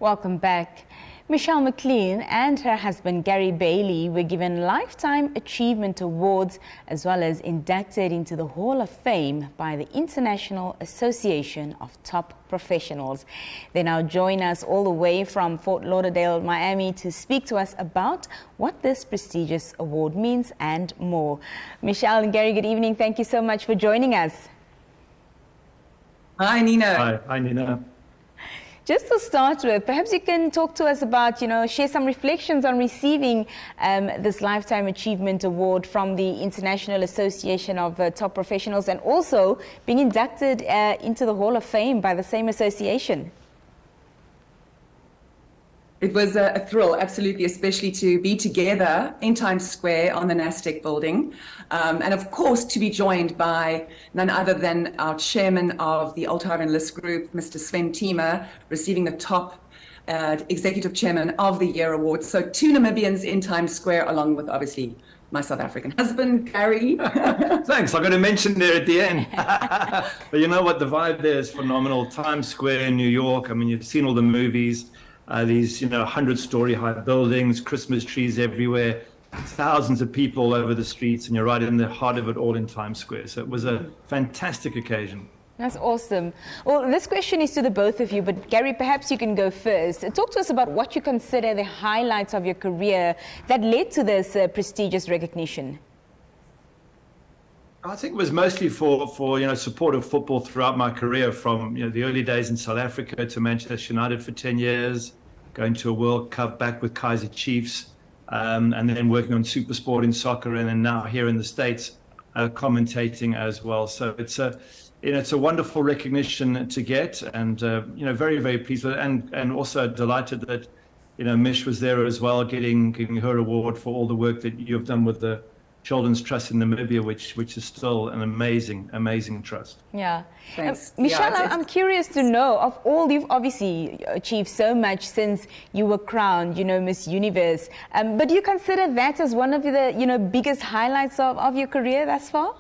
Welcome back. Michelle Mclean and her husband Gary Bailey were given Lifetime Achievement Awards as well as inducted into the Hall of Fame by the International Association of Top Professionals. They now join us all the way from Fort Lauderdale, Miami to speak to us about what this prestigious award means and more. Michelle and Gary, good evening. Thank you so much for joining us. Hi, Nina. Hi, Nina. Just to start with, perhaps you can talk to us about, share some reflections on receiving this Lifetime Achievement Award from the International Association of Top Professionals and also being inducted into the Hall of Fame by the same association. It was a thrill, absolutely, especially to be together in Times Square on the NASDAQ building. And of course, to be joined by none other than our chairman of the Altar and List Group, Mr. Sven Tima, receiving the top Executive Chairman of the Year award. So 2 Namibians in Times Square, along with obviously my South African husband, Gary. Thanks. I'm going to mention there at the end. But you know what? The vibe there is phenomenal. Times Square in New York. I mean, you've seen all the movies. These, 100-story high buildings, Christmas trees everywhere, thousands of people all over the streets, and you're right in the heart of it all in Times Square. So it was a fantastic occasion. That's awesome. Well, this question is to the both of you, but Gary, perhaps you can go first. Talk to us about what you consider the highlights of your career that led to this prestigious recognition. I think it was mostly for support of football throughout my career, from the early days in South Africa to Manchester United for 10 years, going to a World Cup, back with Kaizer Chiefs, and then working on Supersport in soccer, and then now here in the States, commentating as well. So it's a wonderful recognition to get, and very, very pleased with it, and also delighted that Mish was there as well, getting her award for all the work that you've done with the Children's Trust in Namibia, which is still an amazing trust. Yeah. Thanks. Michelle, I'm curious to know, of all you've obviously achieved so much since you were crowned, Miss Universe, but do you consider that as one of the, biggest highlights of your career thus far?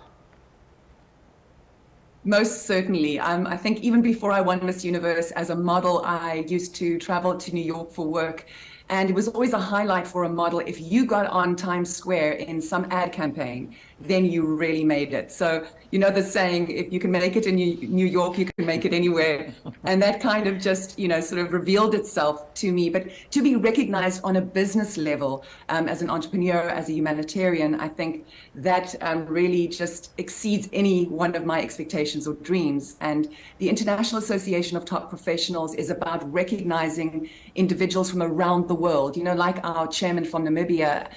Most certainly. I think even before I won Miss Universe as a model, I used to travel to New York for work. And it was always a highlight for a model. If you got on Times Square in some ad campaign, then you really made it. So, the saying, if you can make it in New York, you can make it anywhere. And that kind of just, sort of revealed itself to me. But to be recognized on a business level as an entrepreneur, as a humanitarian, I think that really just exceeds any one of my expectations or dreams. And the International Association of Top Professionals is about recognizing individuals from around the world, like our chairman from Namibia,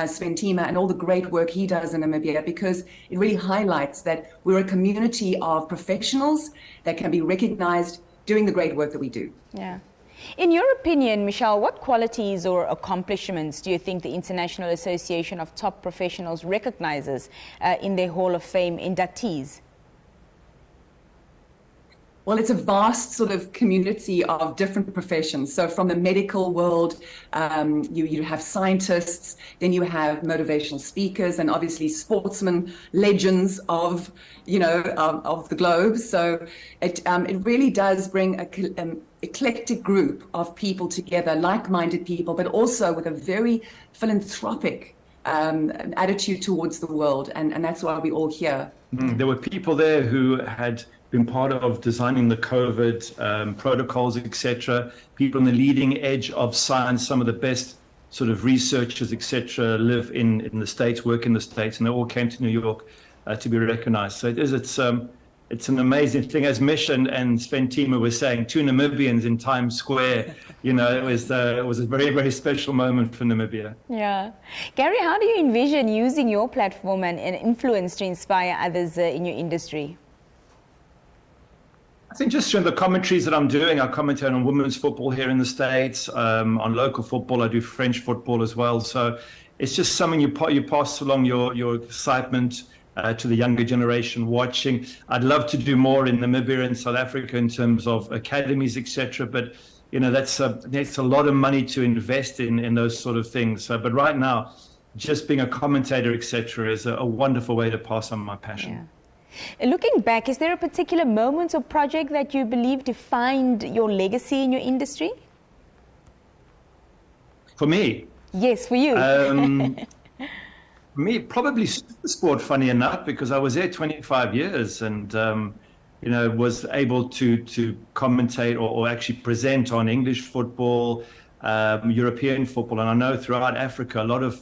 Sven Tima, and all the great work he does in Namibia, because it really highlights that we're a community of professionals that can be recognized doing the great work that we do. Yeah. In your opinion, Michelle, what qualities or accomplishments do you think the International Association of Top Professionals recognizes in their Hall of Fame inductees? Well, it's a vast sort of community of different professions. So from the medical world, you have scientists, then you have motivational speakers, and obviously sportsmen, legends of the globe. So it really does bring an eclectic group of people together, like-minded people, but also with a very philanthropic attitude towards the world, and that's why we're all here. There were people there who had been part of designing the COVID protocols, etc. People on the leading edge of science, some of the best sort of researchers, etc., live in the States, work in the States, and they all came to New York to be recognized. So it's an amazing thing. As Mish and Sven Tima were saying, 2 Namibians in Times Square, it was a very, very special moment for Namibia. Yeah. Gary, how do you envision using your platform and influence to inspire others in your industry? I think just the commentaries that I'm doing, I commentate on women's football here in the States, on local football, I do French football as well. So it's just something you pass along your excitement to the younger generation watching. I'd love to do more in Namibia and South Africa in terms of academies, etc. But that's a lot of money to invest in those sort of things. But right now, just being a commentator, etc., is a wonderful way to pass on my passion. Yeah. Looking back, is there a particular moment or project that you believe defined your legacy in your industry? For me? Yes, for you. For me, probably super sport, funny enough, because I was there 25 years and, was able to commentate or actually present on English football, European football. And I know throughout Africa, a lot of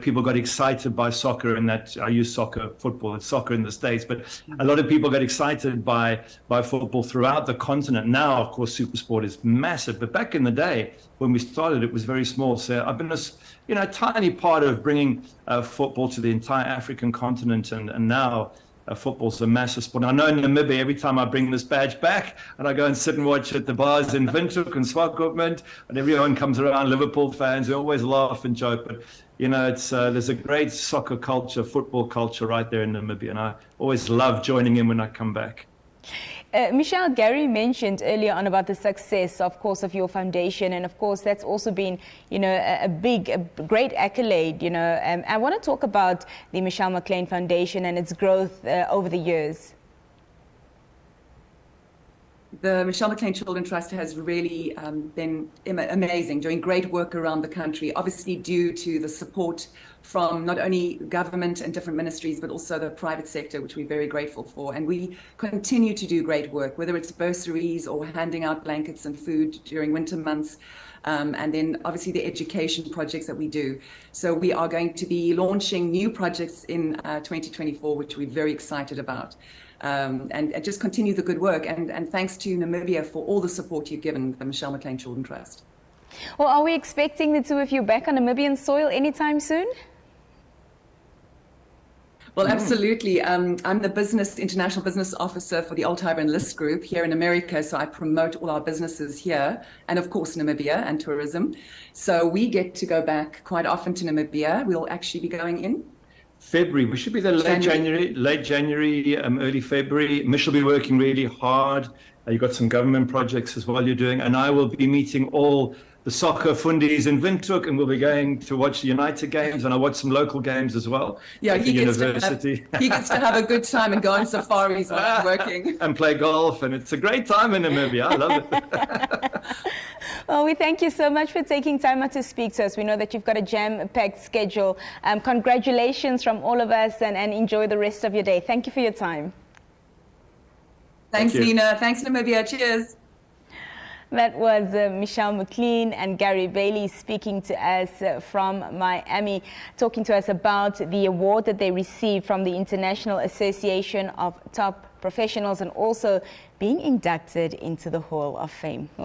people got excited by soccer, and that I use football, it's soccer in the States, but a lot of people got excited by football throughout the continent. Now, of course, super sport is massive, but back in the day when we started, it was very small. So I've been a tiny part of bringing football to the entire African continent, and now football's a massive sport. I know in Namibia, every time I bring this badge back and I go and sit and watch at the bars in Windhoek and Swakopmund, and everyone comes around, Liverpool fans, they always laugh and joke, but there's a great soccer culture, football culture right there in Namibia, and I always love joining in when I come back. Michelle, Gary mentioned earlier on about the success, of course, of your foundation, and of course that's also been, a great accolade. I want to talk about the Michelle Mclean Foundation and its growth over the years. The Michelle Mclean Children Trust has really been amazing, doing great work around the country, obviously due to the support from not only government and different ministries, but also the private sector, which we're very grateful for. And we continue to do great work, whether it's bursaries or handing out blankets and food during winter months, and then obviously the education projects that we do. So we are going to be launching new projects in 2024, which we're very excited about. And just continue the good work. And thanks to Namibia for all the support you've given the Michelle Mclean Children Trust. Well, are we expecting the two of you back on Namibian soil anytime soon? Well, absolutely. I'm the international business officer for the Altheimer and List Group here in America. So I promote all our businesses here and, of course, Namibia and tourism. So we get to go back quite often to Namibia. We'll actually be going in February. We should be there late January, early February. Mish will be working really hard. You've got some government projects as well you're doing. And I will be meeting all the soccer fundis in Windhoek, and we'll be going to watch the United games, and I watch some local games as well. Yeah, at the university. He gets to have a good time and go on safaris while he's working. And play golf, and it's a great time in Namibia. I love it. Well, we thank you so much for taking time out to speak to us. We know that you've got a jam-packed schedule. Congratulations from all of us, and enjoy the rest of your day. Thank you for your time. Thanks, Nina. Thanks, Namibia. Cheers. That was Michelle Mclean and Gary Bailey speaking to us from Miami, talking to us about the award that they received from the International Association of Top Professionals and also being inducted into the Hall of Fame.